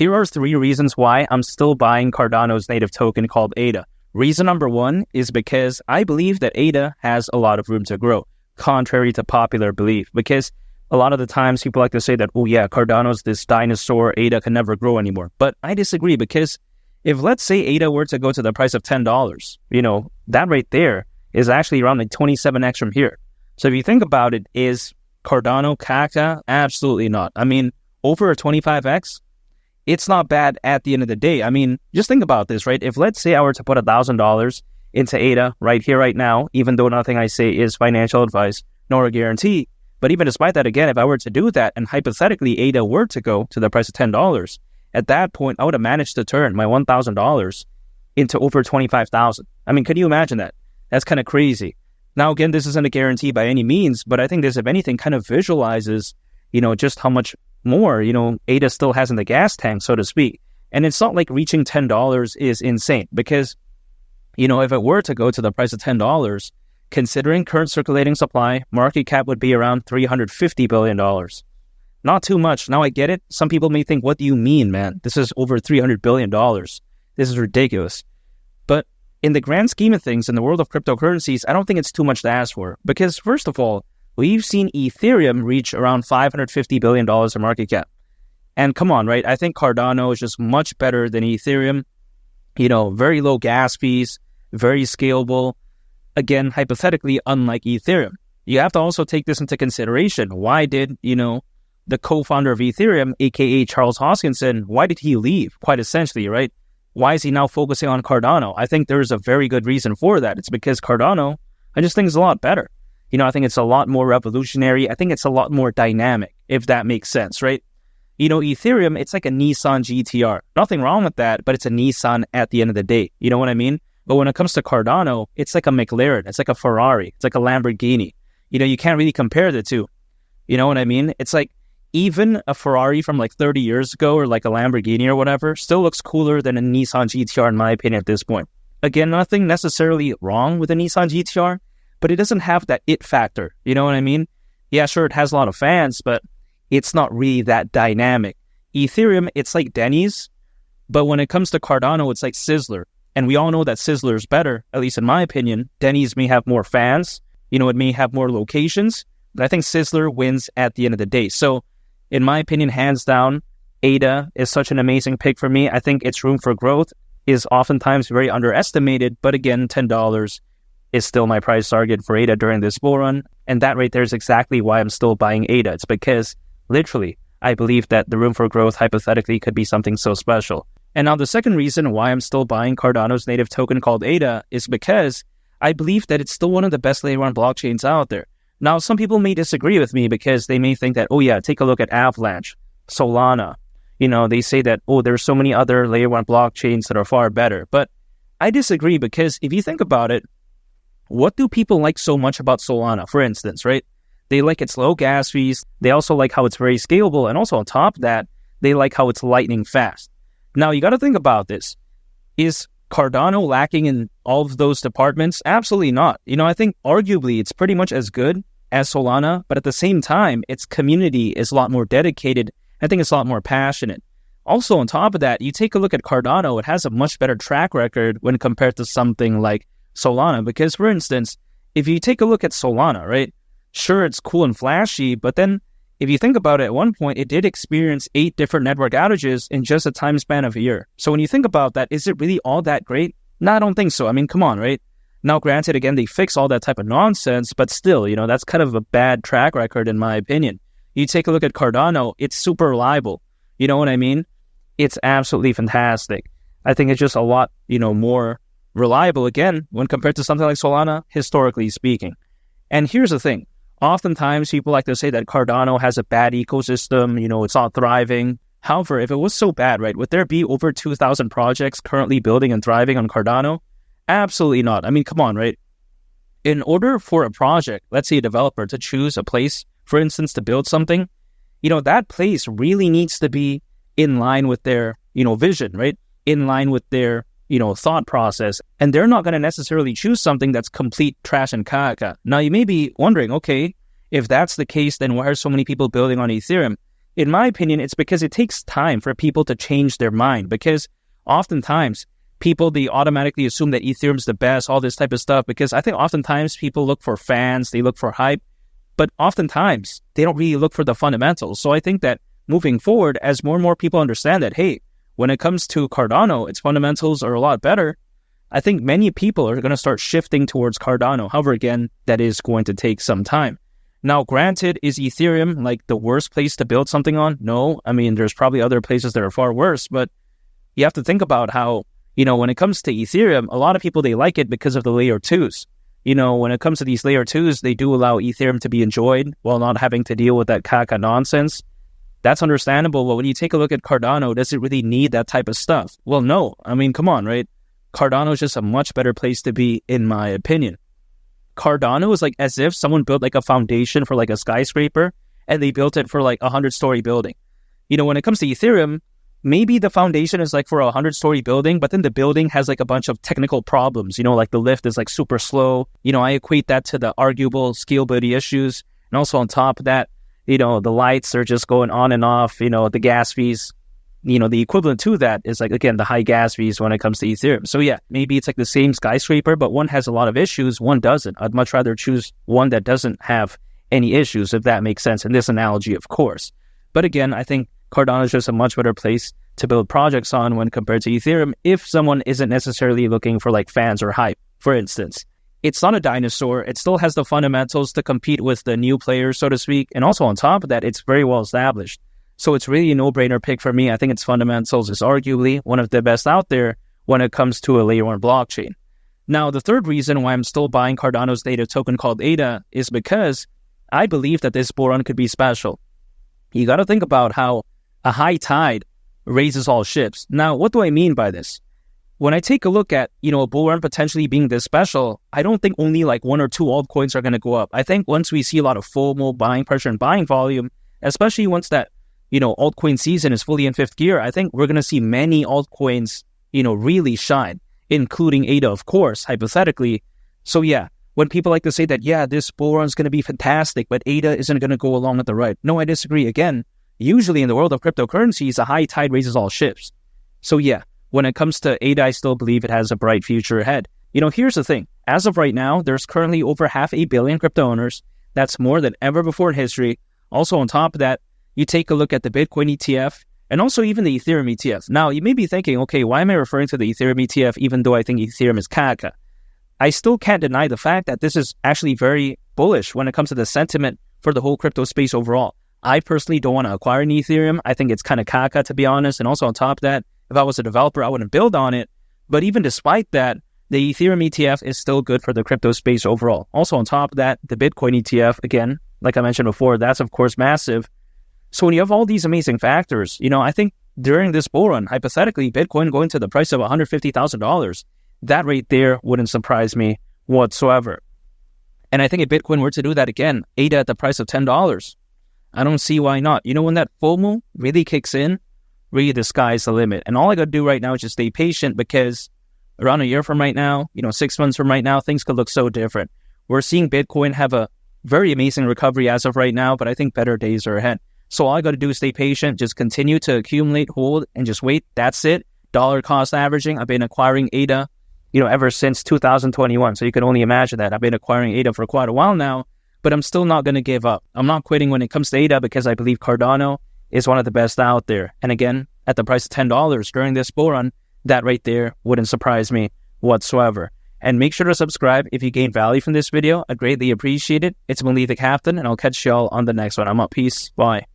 Here are 3 reasons why I'm still buying Cardano's native token called ADA. Reason number 1 is because I believe that ADA has a lot of room to grow, contrary to popular belief. Because a lot of the times people like to say that, oh yeah, Cardano's this dinosaur, ADA can never grow anymore. But I disagree, because if let's say ADA were to go to the price of $10, that right there is actually around like 27x from here. So if you think about it, is Cardano caca? Absolutely not. I mean, over a 25x, it's not bad at the end of the day. I mean, just think about this, right? If let's say I were to put $1,000 into ADA right here, right now, even though nothing I say is financial advice nor a guarantee, but even despite that, again, if I were to do that and hypothetically ADA were to go to the price of $10, at that point, I would have managed to turn my $1,000 into over $25,000. I mean, can you imagine that? That's kind of crazy. Now, again, this isn't a guarantee by any means, but I think this, if anything, kind of visualizes, just how much more, ADA still has in the gas tank, so to speak. And it's not like reaching $10 is insane, because, if it were to go to the price of $10, considering current circulating supply, market cap would be around $350 billion. Not too much. Now, I get it. Some people may think, what do you mean, man? This is over $300 billion. This is ridiculous. But in the grand scheme of things, in the world of cryptocurrencies, I don't think it's too much to ask for. Because first of all, we've seen Ethereum reach around $550 billion in market cap. And come on, right? I think Cardano is just much better than Ethereum. Very low gas fees, very scalable. Again, hypothetically, unlike Ethereum. You have to also take this into consideration. Why did, the co-founder of Ethereum, aka Charles Hoskinson, why did he leave? Quite essentially, right? Why is he now focusing on Cardano? I think there's a very good reason for that. It's because Cardano, I just think, is a lot better. I think it's a lot more revolutionary. I think it's a lot more dynamic, if that makes sense, right? Ethereum, it's like a Nissan GTR. Nothing wrong with that, but it's a Nissan at the end of the day. You know what I mean? But when it comes to Cardano, it's like a McLaren. It's like a Ferrari. It's like a Lamborghini. You can't really compare the two. You know what I mean? It's like even a Ferrari from like 30 years ago, or like a Lamborghini or whatever, still looks cooler than a Nissan GTR in my opinion at this point. Again, nothing necessarily wrong with a Nissan GTR, but it doesn't have that it factor. You know what I mean? Yeah, sure, it has a lot of fans, but it's not really that dynamic. Ethereum, it's like Denny's, but when it comes to Cardano, it's like Sizzler. And we all know that Sizzler is better, at least in my opinion. Denny's may have more fans, it may have more locations, but I think Sizzler wins at the end of the day. So, in my opinion, hands down, ADA is such an amazing pick for me. I think its room for growth is oftentimes very underestimated, but again, $10 is still my price target for ADA during this bull run. And that right there is exactly why I'm still buying ADA. It's because, literally, I believe that the room for growth hypothetically could be something so special. And now the second reason why I'm still buying Cardano's native token called ADA is because I believe that it's still one of the best layer 1 blockchains out there. Now, some people may disagree with me because they may think that, oh yeah, take a look at Avalanche, Solana. They say that, oh, there's so many other layer 1 blockchains that are far better. But I disagree, because if you think about it, what do people like so much about Solana, for instance, right? They like its low gas fees. They also like how it's very scalable. And also on top of that, they like how it's lightning fast. Now, you got to think about this. Is Cardano lacking in all of those departments? Absolutely not. I think arguably it's pretty much as good as Solana, but at the same time, its community is a lot more dedicated. I think it's a lot more passionate. Also, on top of that, you take a look at Cardano, it has a much better track record when compared to something like Solana. Because, for instance, if you take a look at Solana, right? Sure, it's cool and flashy, but then if you think about it, at one point, it did experience 8 different network outages in just a time span of a year. So when you think about that, is it really all that great? No, I don't think so. I mean, come on, right? Now, granted, again, they fix all that type of nonsense, but still, that's kind of a bad track record in my opinion. You take a look at Cardano, it's super reliable. You know what I mean? It's absolutely fantastic. I think it's just a lot, more reliable, again, when compared to something like Solana, historically speaking. And here's the thing. Oftentimes, people like to say that Cardano has a bad ecosystem, it's not thriving. However, if it was so bad, right, would there be over 2,000 projects currently building and thriving on Cardano? Absolutely not. I mean, come on, right? In order for a project, let's say a developer, to choose a place, for instance, to build something, that place really needs to be in line with their, vision, right? In line with their, thought process. And they're not going to necessarily choose something that's complete trash and caca. Now, you may be wondering, okay, if that's the case, then why are so many people building on Ethereum? In my opinion, it's because it takes time for people to change their mind, because oftentimes people, they automatically assume that Ethereum's the best, all this type of stuff, because I think oftentimes people look for fans, they look for hype, but oftentimes they don't really look for the fundamentals. So I think that moving forward, as more and more people understand that, hey, when it comes to Cardano, its fundamentals are a lot better, I think many people are going to start shifting towards Cardano. However, again, that is going to take some time. Now, granted, is Ethereum like the worst place to build something on? No. I mean, there's probably other places that are far worse, but you have to think about how, when it comes to Ethereum, a lot of people, they like it because of the layer 2s. When it comes to these layer 2s, they do allow Ethereum to be enjoyed while not having to deal with that caca nonsense. That's understandable, but when you take a look at Cardano, does it really need that type of stuff? Well, no. I mean, come on, right? Cardano is just a much better place to be, in my opinion. Cardano is like as if someone built like a foundation for like a skyscraper and they built it for like a 100-story building. When it comes to Ethereum, maybe the foundation is like for a 100-story building, but then the building has like a bunch of technical problems, like the lift is like super slow. I equate that to the arguable scalability issues. And also on top of that, the lights are just going on and off, the gas fees. The equivalent to that is like, again, the high gas fees when it comes to Ethereum. So yeah, maybe it's like the same skyscraper, but one has a lot of issues, one doesn't. I'd much rather choose one that doesn't have any issues, if that makes sense in this analogy, of course. But again, I think Cardano is just a much better place to build projects on when compared to Ethereum if someone isn't necessarily looking for like fans or hype, for instance. It's not a dinosaur. It still has the fundamentals to compete with the new players, so to speak. And also on top of that, it's very well established. So it's really a no-brainer pick for me. I think its fundamentals is arguably one of the best out there when it comes to a layer 1 blockchain. Now, the third reason why I'm still buying Cardano's native token called ADA is because I believe that this bull run could be special. You got to think about how a high tide raises all ships. Now, what do I mean by this? When I take a look at, a bull run potentially being this special, I don't think only like one or two altcoins are going to go up. I think once we see a lot of FOMO, buying pressure and buying volume, especially once that altcoin season is fully in fifth gear, I think we're going to see many altcoins, really shine, including ADA, of course, hypothetically. So yeah, when people like to say that, yeah, this bull run is going to be fantastic, but ADA isn't going to go along with the ride. No, I disagree. Again, usually in the world of cryptocurrencies, a high tide raises all ships. So yeah, when it comes to ADA, I still believe it has a bright future ahead. Here's the thing. As of right now, there's currently over 500 million crypto owners. That's more than ever before in history. Also on top of that, you take a look at the Bitcoin ETF and also even the Ethereum ETF. Now, you may be thinking, okay, why am I referring to the Ethereum ETF even though I think Ethereum is caca? I still can't deny the fact that this is actually very bullish when it comes to the sentiment for the whole crypto space overall. I personally don't want to acquire an Ethereum. I think it's kind of caca, to be honest. And also on top of that, if I was a developer, I wouldn't build on it. But even despite that, the Ethereum ETF is still good for the crypto space overall. Also on top of that, the Bitcoin ETF, again, like I mentioned before, that's of course massive. So when you have all these amazing factors, I think during this bull run, hypothetically, Bitcoin going to the price of $150,000, that right there wouldn't surprise me whatsoever. And I think if Bitcoin were to do that again, ADA at the price of $10, I don't see why not. When that FOMO really kicks in, really the sky's the limit. And all I got to do right now is just stay patient, because around a year from right now, 6 months from right now, things could look so different. We're seeing Bitcoin have a very amazing recovery as of right now, but I think better days are ahead. So all I got to do is stay patient, just continue to accumulate, hold, and just wait. That's it. Dollar cost averaging. I've been acquiring ADA, ever since 2021. So you can only imagine that. I've been acquiring ADA for quite a while now, but I'm still not going to give up. I'm not quitting when it comes to ADA because I believe Cardano is one of the best out there. And again, at the price of $10 during this bull run, that right there wouldn't surprise me whatsoever. And make sure to subscribe if you gain value from this video. I'd greatly appreciate it. It's Malik the Captain, and I'll catch y'all on the next one. I'm out. Peace. Bye.